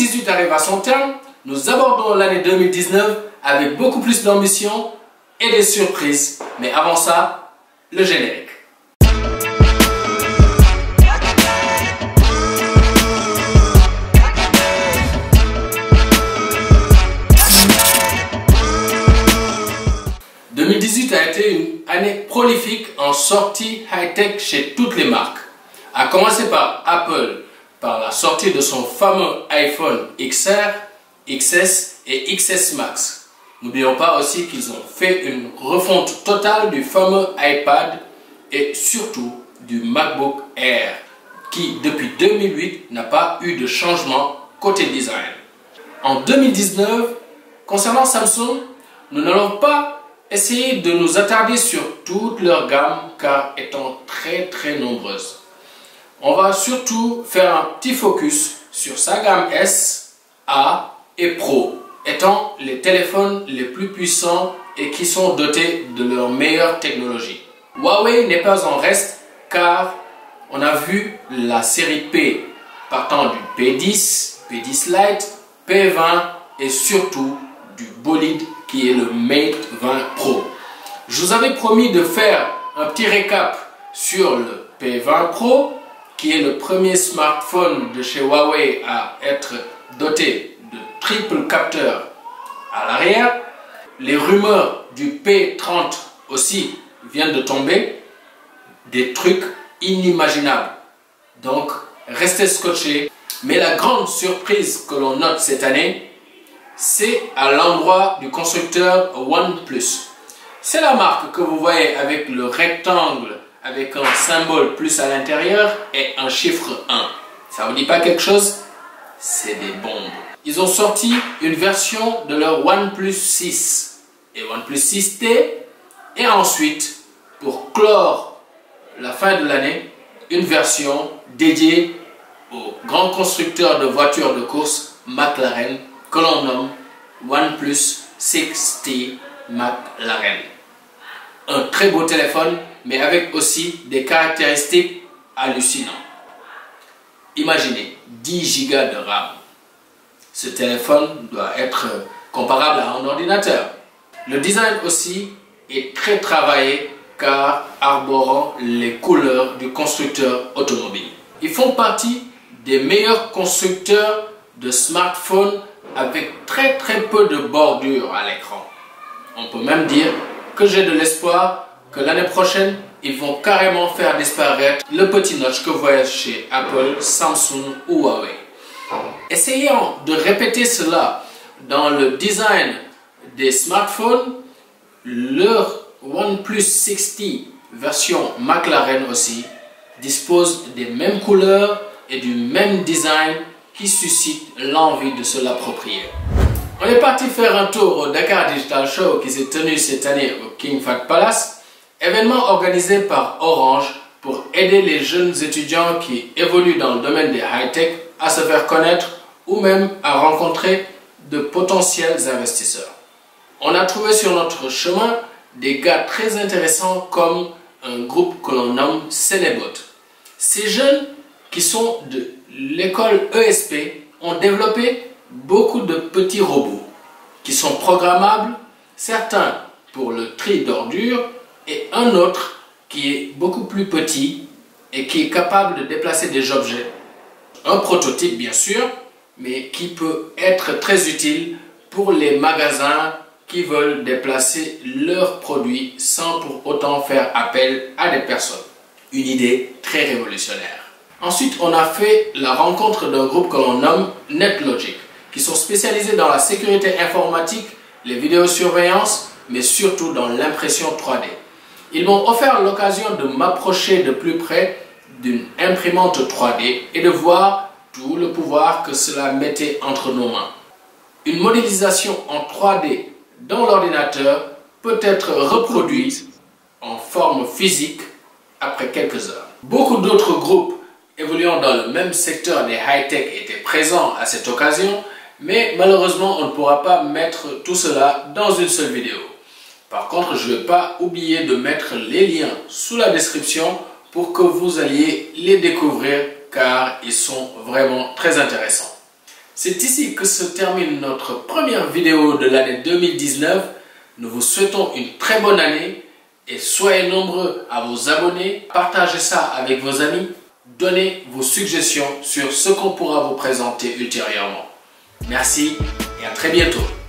2018 arrive à son terme, nous abordons l'année 2019 avec beaucoup plus d'ambition et des surprises. Mais avant ça, le générique. « 2018 a été une année prolifique en sorties high-tech chez toutes les marques. À commencer par Apple, par la sortie de son fameux iPhone XR, XS et XS Max. N'oublions pas aussi qu'ils ont fait une refonte totale du fameux iPad et surtout du MacBook Air, qui depuis 2008 n'a pas eu de changement côté design. En 2019, concernant Samsung, nous n'allons pas essayer de nous attarder sur toute leur gamme car étant très nombreuses. On va surtout faire un petit focus sur sa gamme S, A et Pro, étant les téléphones les plus puissants et qui sont dotés de leur meilleure technologie. Huawei n'est pas en reste car on a vu la série P partant du P10, P10 Lite, P20 et surtout du bolide qui est le Mate 20 Pro. Je vous avais promis de faire un petit récap sur le P20 Pro, qui est le premier smartphone de chez Huawei à être doté de triple capteur à l'arrière. Les rumeurs du P30 aussi viennent de tomber, des trucs inimaginables. Donc, restez scotchés. Mais la grande surprise que l'on note cette année, c'est à l'endroit du constructeur OnePlus. C'est la marque que vous voyez avec le rectangle, avec un symbole plus à l'intérieur et un chiffre 1. Ça vous dit pas quelque chose? C'est des bombes. Ils ont sorti une version de leur OnePlus 6 et OnePlus 6T et ensuite, pour clore la fin de l'année, une version dédiée au grand constructeur de voitures de course McLaren que l'on nomme OnePlus 6T McLaren. Un très beau téléphone, mais avec aussi des caractéristiques hallucinantes. Imaginez 10 Go de RAM. Ce téléphone doit être comparable à un ordinateur. Le design aussi est très travaillé car arborant les couleurs du constructeur automobile. Ils font partie des meilleurs constructeurs de smartphones avec très peu de bordure à l'écran. On peut même dire que j'ai de l'espoir que l'année prochaine, ils vont carrément faire disparaître le petit notch que vous voyez chez Apple, Samsung ou Huawei. Essayons de répéter cela dans le design des smartphones. Leur OnePlus 6T version McLaren aussi dispose des mêmes couleurs et du même design qui suscite l'envie de se l'approprier. On est parti faire un tour au Dakar Digital Show qui s'est tenu cette année au King Fahd Palace, événement organisé par Orange pour aider les jeunes étudiants qui évoluent dans le domaine des high-tech à se faire connaître ou même à rencontrer de potentiels investisseurs. On a trouvé sur notre chemin des gars très intéressants comme un groupe que l'on nomme Celebot. Ces jeunes qui sont de l'école ESP ont développé beaucoup de petits robots qui sont programmables, certains pour le tri d'ordures et un autre qui est beaucoup plus petit et qui est capable de déplacer des objets. Un prototype bien sûr, mais qui peut être très utile pour les magasins qui veulent déplacer leurs produits sans pour autant faire appel à des personnes. Une idée très révolutionnaire. Ensuite, on a fait la rencontre d'un groupe que l'on nomme NetLogic, qui sont spécialisés dans la sécurité informatique, les vidéosurveillances, mais surtout dans l'impression 3D. Ils m'ont offert l'occasion de m'approcher de plus près d'une imprimante 3D et de voir tout le pouvoir que cela mettait entre nos mains. Une modélisation en 3D dans l'ordinateur peut être reproduite en forme physique après quelques heures. Beaucoup d'autres groupes évoluant dans le même secteur des high-tech étaient présents à cette occasion, mais malheureusement on ne pourra pas mettre tout cela dans une seule vidéo. Par contre, je ne vais pas oublier de mettre les liens sous la description pour que vous alliez les découvrir car ils sont vraiment très intéressants. C'est ici que se termine notre première vidéo de l'année 2019. Nous vous souhaitons une très bonne année et soyez nombreux à vous abonner, partagez ça avec vos amis, donnez vos suggestions sur ce qu'on pourra vous présenter ultérieurement. Merci et à très bientôt.